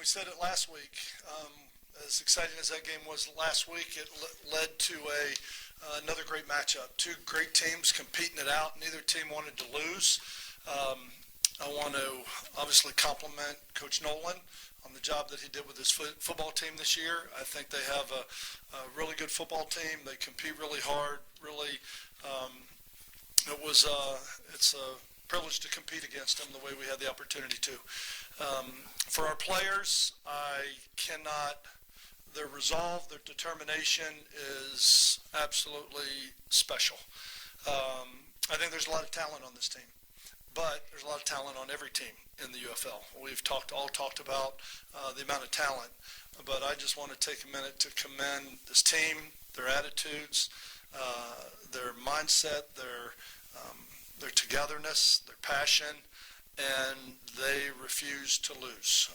said it last week. As exciting as that game was last week, it led to another great matchup. Two great teams competing it out. Neither team wanted to lose. I want to obviously compliment Coach Nolan on the job that he did with his football team this year. I think they have a really good football team. They compete really hard. Really, it's a privilege to compete against them the way we had the opportunity to. For our players, their resolve, their determination is absolutely special. I think there's a lot of talent on this team, but there's a lot of talent on every team in the UFL. We've all talked about the amount of talent, but I just want to take a minute to commend this team, their attitudes, their mindset, their togetherness, their passion, and they refuse to lose.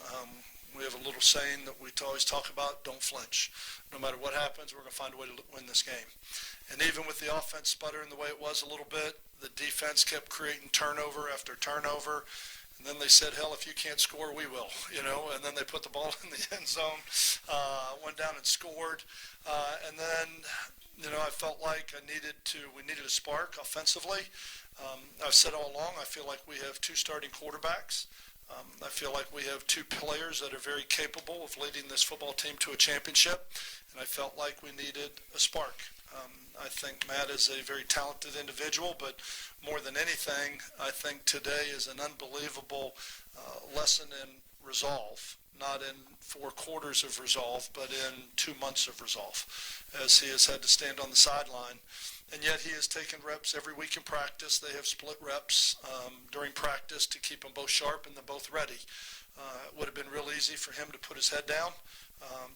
We have a little saying that we always talk about: don't flinch. No matter what happens, we're going to find a way to win this game. And even with the offense sputtering the way it was a little bit, the defense kept creating turnover after turnover. And then they said, hell, if you can't score, we will, and then they put the ball in the end zone, went down and scored. And then, I felt like we needed a spark offensively. I've said all along, I feel like we have two starting quarterbacks. I feel like we have two players that are very capable of leading this football team to a championship, and I felt like we needed a spark. I think Matt is a very talented individual, but more than anything, I think today is an unbelievable lesson in resolve, not in 4 quarters of resolve, but in 2 months of resolve, as he has had to stand on the sideline. And yet he has taken reps every week in practice. They have split reps during practice to keep them both sharp and them both ready. It would have been real easy for him to put his head down,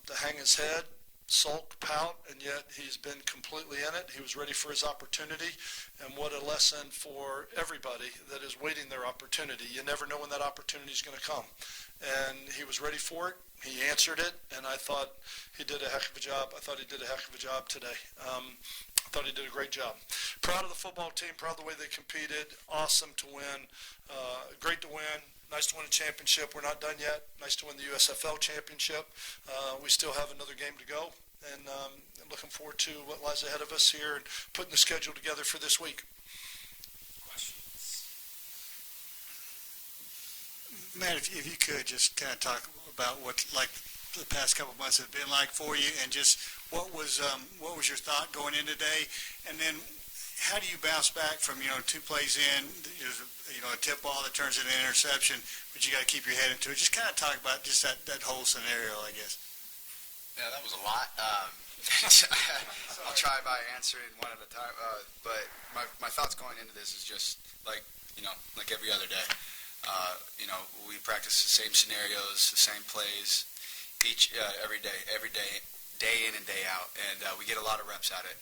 to hang his head, sulk, pout, and yet he's been completely in it. He was ready for his opportunity, and what a lesson for everybody that is waiting their opportunity. You never know when that opportunity is going to come. And he was ready for it. He answered it, and I thought he did a heck of a job. I thought he did a heck of a job today. I thought he did a great job. Proud of the football team, proud of the way they competed. Awesome to win. Great to win. Nice to win a championship. We're not done yet. Nice to win the USFL Championship. We still have another game to go, and I'm looking forward to what lies ahead of us here and putting the schedule together for this week. Matt, if you could just kind of talk about what the past couple of months have been like for you, and just what was your thought going in today, and then how do you bounce back from 2 plays in, a tip ball that turns into an interception, but you got to keep your head into it. Just kind of talk about just that whole scenario, I guess. Yeah, that was a lot. I'll try by answering one at a time. But my thoughts going into this is just like every other day. We practice the same scenarios, the same plays, every day, day in and day out, and we get a lot of reps at it.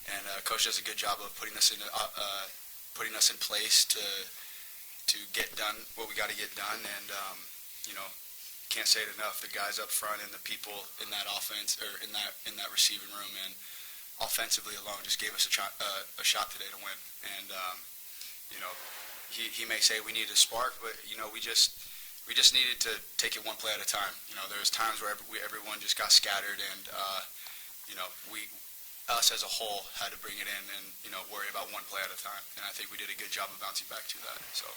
And Coach does a good job of putting us in place to get done what we got to get done. And can't say it enough. The guys up front and the people in that offense or in that receiving room and offensively alone just gave us a shot today to win. And he may say we needed a spark, but we just needed to take it one play at a time. There was times where everyone just got scattered, and us as a whole had to bring it in and worry about one play at a time. And I think we did a good job of bouncing back to that. So.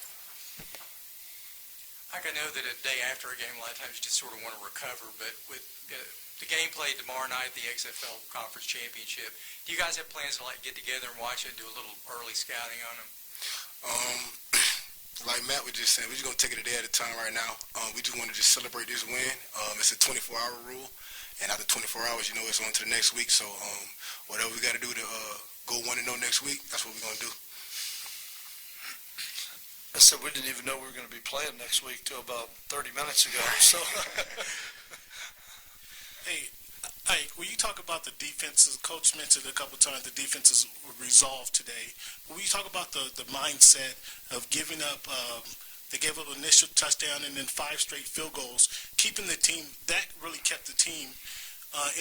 I know that a day after a game, a lot of times you just sort of want to recover, but with the game played tomorrow night, the USFL Conference Championship, do you guys have plans to get together and watch it and do a little early scouting on them? Like Matt was just saying, we're just going to take it a day at a time right now. We just want to just celebrate this win. It's a 24-hour rule, and after 24 hours, it's on to the next week. So whatever we got to do to go 1-0 next week, that's what we're going to do. I said we didn't even know we were going to be playing next week till about 30 minutes ago. So, hey, Ike, will you talk about the defenses? Coach mentioned a couple of times the defenses were resolved today. Will you talk about the mindset of giving up? They gave up an initial touchdown and then 5 straight field goals, keeping the team. That really kept the team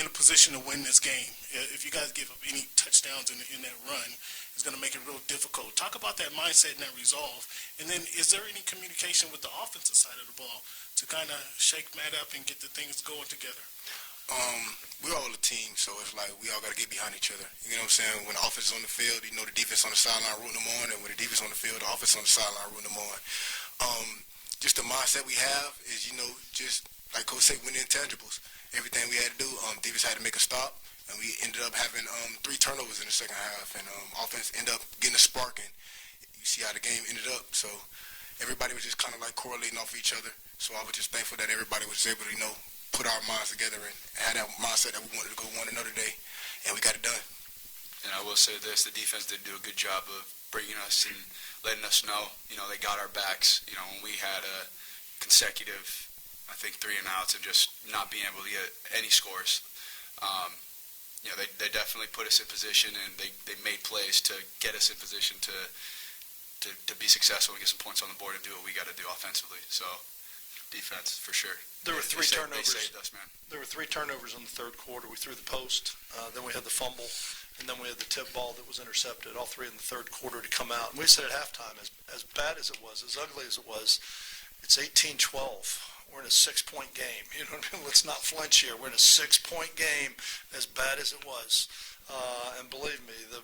in a position to win this game. If you guys give up any touchdowns in that run, it's going to make it real difficult. Talk about that mindset and that resolve. And then is there any communication with the offensive side of the ball to kind of shake Matt up and get the things going together? We're all a team, so it's like we all got to get behind each other. You know what I'm saying? When the offense is on the field, you know the defense on the sideline rooting them on, and when the defense on the field, the offense on the sideline rooting them on. Just the mindset we have is, you know, just like Coach said, win the intangibles. Everything we had to do, defense had to make a stop, and we ended up having 3 turnovers in the second half, and offense ended up getting a spark, and you see how the game ended up. So everybody was just kind of like correlating off each other. So I was just thankful that everybody was able to, you know, put our minds together and had that mindset that we wanted to go one another day, and we got it done. And I will say this, the defense did do a good job of bringing us and letting us know, you know, they got our backs. You know, when we had a consecutive, I think, 3 and outs of just not being able to get any scores, you know, they definitely put us in position, and they made plays to get us in position to be successful and get some points on the board and do what we got to do offensively. So defense, for sure. There were 3 turnovers. They saved us, man. There were 3 turnovers in the third quarter. We threw the post, then we had the fumble, and then we had the tip ball that was intercepted, all 3 in the third quarter to come out. And we said at halftime, as bad as it was, as ugly as it was, it's 18-12. We're in a 6-point game. You know what I mean? Let's not flinch here. We're in a 6-point game, as bad as it was. And believe me, the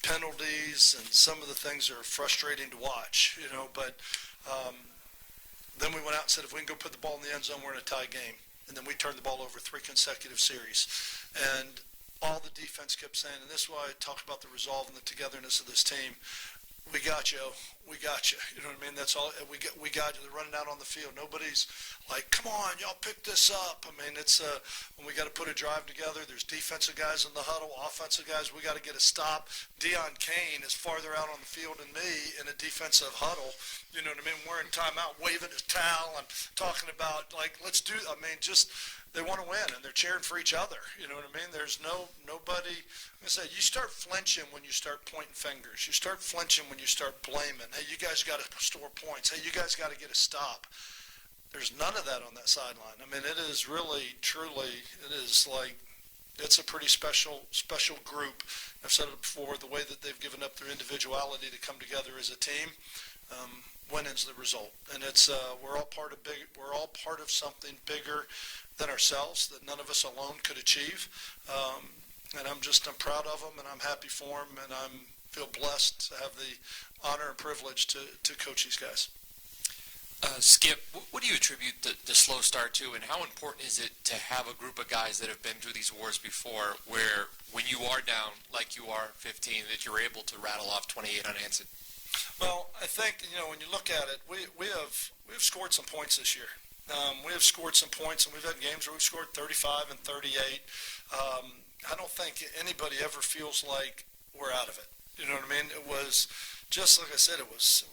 penalties and some of the things are frustrating to watch, you know, but then we went out and said, if we can go put the ball in the end zone, we're in a tie game. And then we turned the ball over 3 consecutive series. And all the defense kept saying, and this is why I talk about the resolve and the togetherness of this team, we got you. We got you. You know what I mean? That's all. We got you. They're running out on the field. Nobody's like, come on, y'all pick this up. I mean, it's when we got to put a drive together, there's defensive guys in the huddle, offensive guys. We got to get a stop. Deion Kane is farther out on the field than me in a defensive huddle. You know what I mean? We're in timeout, waving his towel and talking about, like, let's do, I mean, just, they want to win, and they're cheering for each other. You know what I mean? There's nobody, like I said, you start flinching when you start pointing fingers. You start flinching when you start blaming. Hey, you guys got to store points. Hey, you guys got to get a stop. There's none of that on that sideline. I mean, it is really, truly, it is like, it's a pretty special group. I've said it before, the way that they've given up their individuality to come together as a team, winning's the result. And it's we're all part of something bigger than ourselves that none of us alone could achieve. And I'm proud of them, and I'm happy for them, and I feel blessed to have the honor and privilege to coach these guys. Skip, what do you attribute the slow start to, and how important is it to have a group of guys that have been through these wars before, where when you are down like you are 15, that you're able to rattle off 28 unanswered? Well, I think, you know, when you look at it, we have scored some points this year. We have scored some points, and we've had games where we've scored 35 and 38. I don't think anybody ever feels like we're out of it. You know what I mean? It was just like I said. It was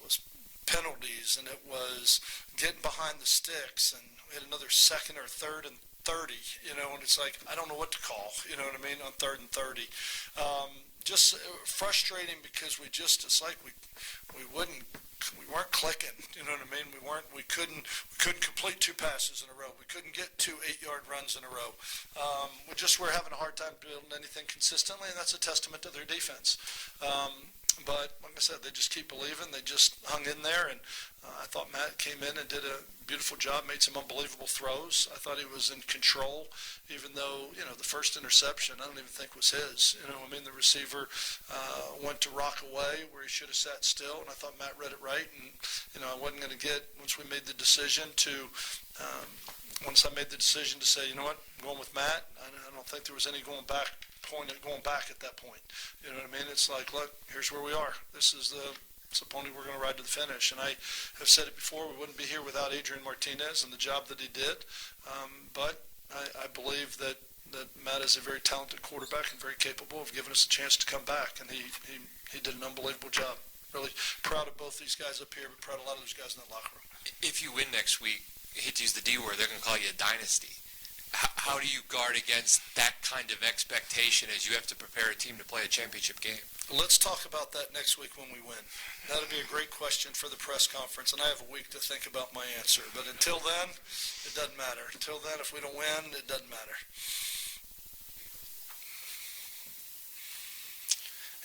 penalties, and it was getting behind the sticks, and we had another second or third and 30. You know, and it's like I don't know what to call. You know what I mean? On 3rd and 30. Just frustrating because it's like we weren't clicking. You know what I mean? We couldn't complete 2 passes in a row. We couldn't get 2 8-yard runs in a row. We're having a hard time building anything consistently, and that's a testament to their defense. But like I said, they just keep believing. They just hung in there, and I thought Matt came in and did a beautiful job, made some unbelievable throws. I thought he was in control, even though, you know, the first interception I don't even think was his. You know, I mean, the receiver went to rock away where he should have sat still, and I thought Matt read it right. And, you know, I wasn't going to get, once I made the decision to say, you know what, I'm going with Matt, I don't think there was any going back at that point. You know what I mean? It's like, look, here's where we are. This is the pony we're going to ride to the finish. And I have said it before, we wouldn't be here without Adrian Martinez and the job that he did. But I believe that Matt is a very talented quarterback and very capable of giving us a chance to come back. And he did an unbelievable job. Really proud of both these guys up here, but proud of a lot of those guys in that locker room. If you win next week, I hate to use the D word, they're going to call you a dynasty. How do you guard against that kind of expectation as you have to prepare a team to play a championship game? Let's talk about that next week when we win. That'll be a great question for the press conference, and I have a week to think about my answer. But until then, it doesn't matter. Until then, if we don't win, it doesn't matter.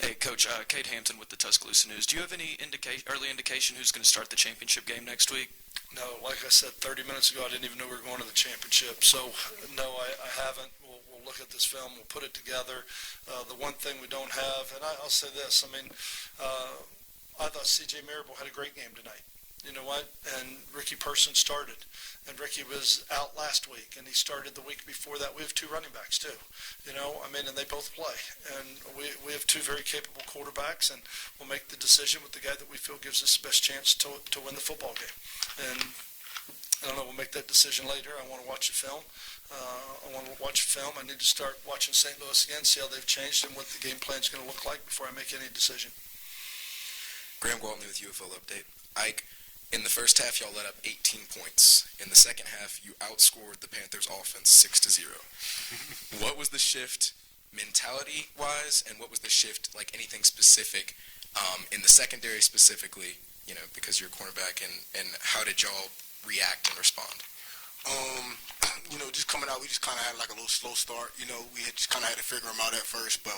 Hey, Coach, Kate Hampton with the Tuscaloosa News. Do you have any early indication who's going to start the championship game next week? No, like I said 30 minutes ago, I didn't even know we were going to the championship. So, no, I haven't. We'll look at this film. We'll put it together. The one thing we don't have, and I'll say this, I mean, I thought C.J. Marable had a great game tonight. You know what? And Ricky Person started. And Ricky was out last week, and he started the week before that. We have two running backs, too. You know, I mean, and they both play. And we have two very capable quarterbacks, and we'll make the decision with the guy that we feel gives us the best chance to win the football game. And I don't know, we'll make that decision later. I want to watch the film. I need to start watching St. Louis again, see how they've changed and what the game plan is going to look like before I make any decision. Graham Gwaltney with UFL Update. Ike, in the first half, y'all let up 18 points. In the second half, you outscored the Panthers' offense 6-0. What was the shift mentality-wise, and what was the shift, like anything specific, in the secondary specifically, you know, because you're a cornerback, and how did y'all react and respond? You know, just coming out, we just kind of had like a little slow start. You know, we just kind of had to figure them out at first. But,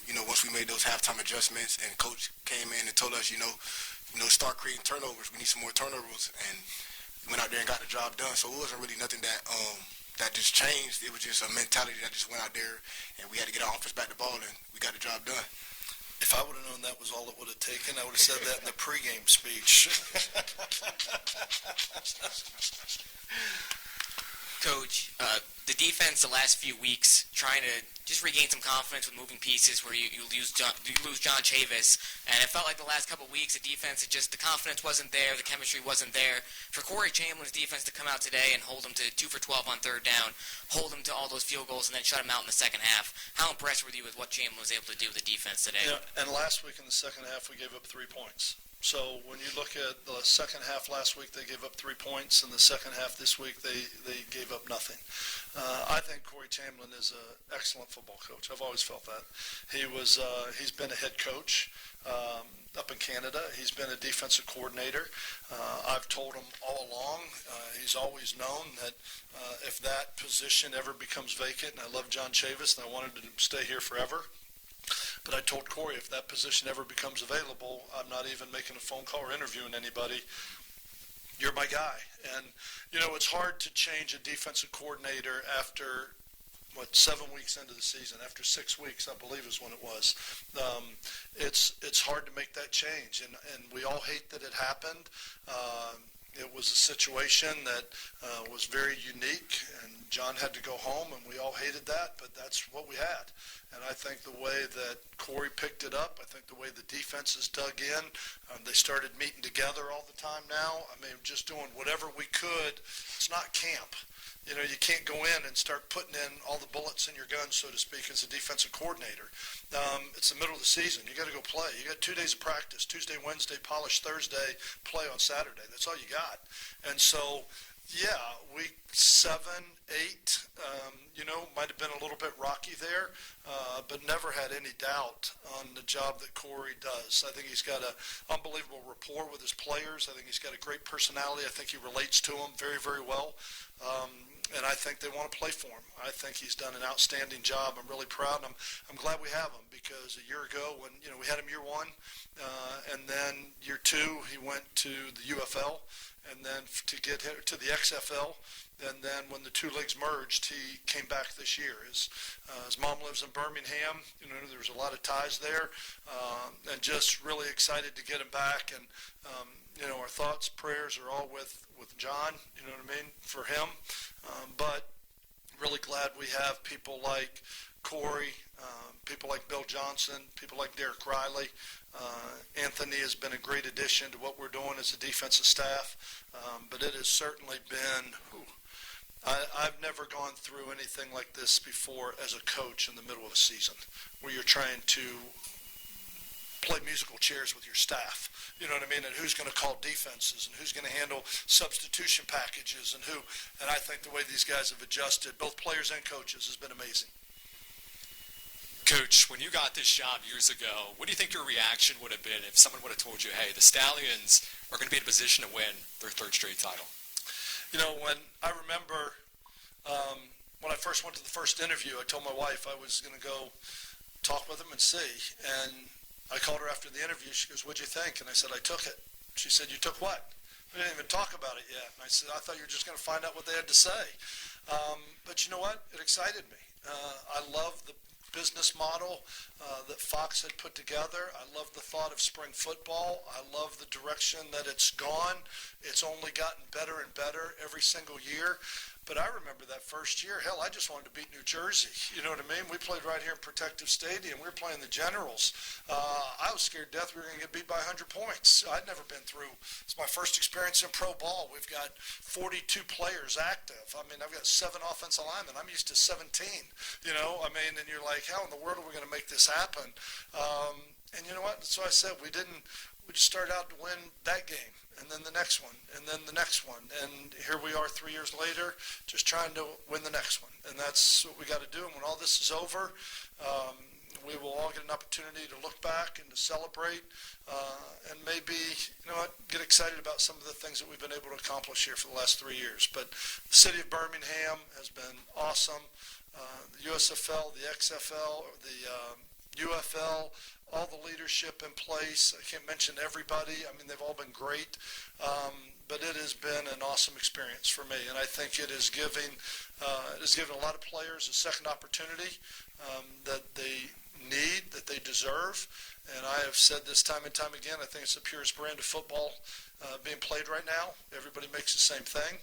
you know, once we made those halftime adjustments and Coach came in and told us, you know, start creating turnovers. We need some more turnovers. And we went out there and got the job done. So it wasn't really nothing that just changed. It was just a mentality that just went out there, and we had to get our offense back the ball, and we got the job done. If I would have known that was all it would have taken, I would have said that in the pregame speech. Coach, the defense the last few weeks trying to just regain some confidence with moving pieces where you lose John Chavis, and it felt like the last couple of weeks the defense, the confidence wasn't there, the chemistry wasn't there. For Corey Chamberlain's defense to come out today and hold them to 2 for 12 on third down, hold them to all those field goals, and then shut them out in the second half, how impressed were you with what Chamberlain was able to do with the defense today? Yeah, and last week in the second half we gave up 3 points. So when you look at the second half last week, they gave up 3 points. In the second half this week, they gave up nothing. I think Corey Chamberlain is an excellent football coach. I've always felt that. He's been a head coach up in Canada. He's been a defensive coordinator. I've told him all along. He's always known that if that position ever becomes vacant, and I love John Chavis, and I wanted to stay here forever. But I told Corey, if that position ever becomes available, I'm not even making a phone call or interviewing anybody. You're my guy. And, you know, it's hard to change a defensive coordinator after, 7 weeks into the season. After 6 weeks, I believe is when it was. It's hard to make that change. And we all hate that it happened. It was a situation that was very unique, and John had to go home, and we all hated that, but that's what we had. And I think the way that Corey picked it up, I think the way the defenses dug in, they started meeting together all the time now. I mean, just doing whatever we could. It's not camp. You know, you can't go in and start putting in all the bullets in your gun, so to speak, as a defensive coordinator. It's the middle of the season. You got to go play. You got 2 days of practice, Tuesday, Wednesday, polish Thursday, play on Saturday. That's all you got. And so, yeah, week 7, 8, might have been a little bit rocky there, but never had any doubt on the job that Corey does. I think he's got an unbelievable rapport with his players. I think he's got a great personality. I think he relates to them very, very well. And I think they want to play for him. I think he's done an outstanding job. I'm really proud. I'm glad we have him, because a year ago when we had him year 1, and then year 2 he went to the UFL, and then to get him to the XFL, and then when the 2 leagues merged, he came back this year. His mom lives in Birmingham. There was a lot of ties there, and just really excited to get him back. And our thoughts, prayers are all with John, for him. But really glad we have people like Corey, people like Bill Johnson, people like Derek Riley. Anthony has been a great addition to what we're doing as a defensive staff. But it has certainly been, I've never gone through anything like this before as a coach in the middle of a season, where you're trying to play musical chairs with your staff, and who's going to call defenses, and who's going to handle substitution packages, and I think the way these guys have adjusted, both players and coaches, has been amazing. Coach, when you got this job years ago, what do you think your reaction would have been if someone would have told you, hey, the Stallions are going to be in a position to win their 3rd straight title? When I remember when I first went to the first interview, I told my wife I was going to go talk with him and see. And I called her after the interview. She goes, "What'd you think?" And I said, "I took it." She said, "You took what?" We didn't even talk about it yet. And I said, "I thought you were just going to find out what they had to say." But you know what? It excited me. I love the business model that Fox had put together. I love the thought of spring football. I love the direction that it's gone. It's only gotten better and better every single year. But I remember that first year, hell, I just wanted to beat New Jersey. You know what I mean? We played right here in Protective Stadium. We were playing the Generals. I was scared to death we were going to get beat by 100 points. I'd never been through. It's my first experience in pro ball. We've got 42 players active. I mean, I've got 7 offensive linemen. I'm used to 17, you know? I mean, and you're like, how in the world are we going to make this happen? And you know what? So I said we just started out to win that game, and then the next one, and then the next one. And here we are 3 years later, just trying to win the next one. And that's what we got to do. And when all this is over, we will all get an opportunity to look back and to celebrate, and maybe, you know what, get excited about some of the things that we've been able to accomplish here for the last 3 years. But the city of Birmingham has been awesome. The USFL, the XFL, the UFL, all the leadership in place. I can't mention everybody. I mean, they've all been great. But it has been an awesome experience for me, and I think it is giving a lot of players a second opportunity that they need, that they deserve. And I have said this time and time again, I think it's the purest brand of football being played right now. Everybody makes the same thing.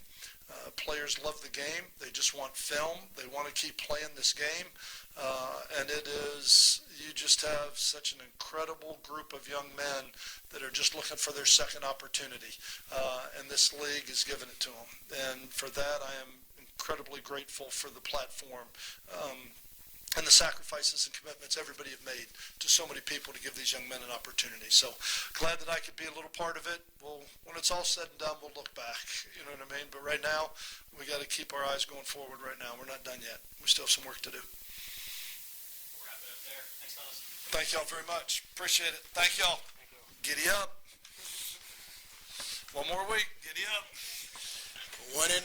Players love the game. They just want film. They want to keep playing this game. And it is, you just have such an incredible group of young men that are just looking for their second opportunity. And this league has given it to them. And for that, I am incredibly grateful for the platform and the sacrifices and commitments everybody have made to so many people to give these young men an opportunity. So glad that I could be a little part of it. Well, when it's all said and done, we'll look back. You know what I mean? But right now, we got to keep our eyes going forward right now. We're not done yet. We still have some work to do. We'll wrap it up there. Thanks, fellas. Thank y'all very much. Appreciate it. Thank y'all. Giddy up. One more week. Giddy up. 1-0.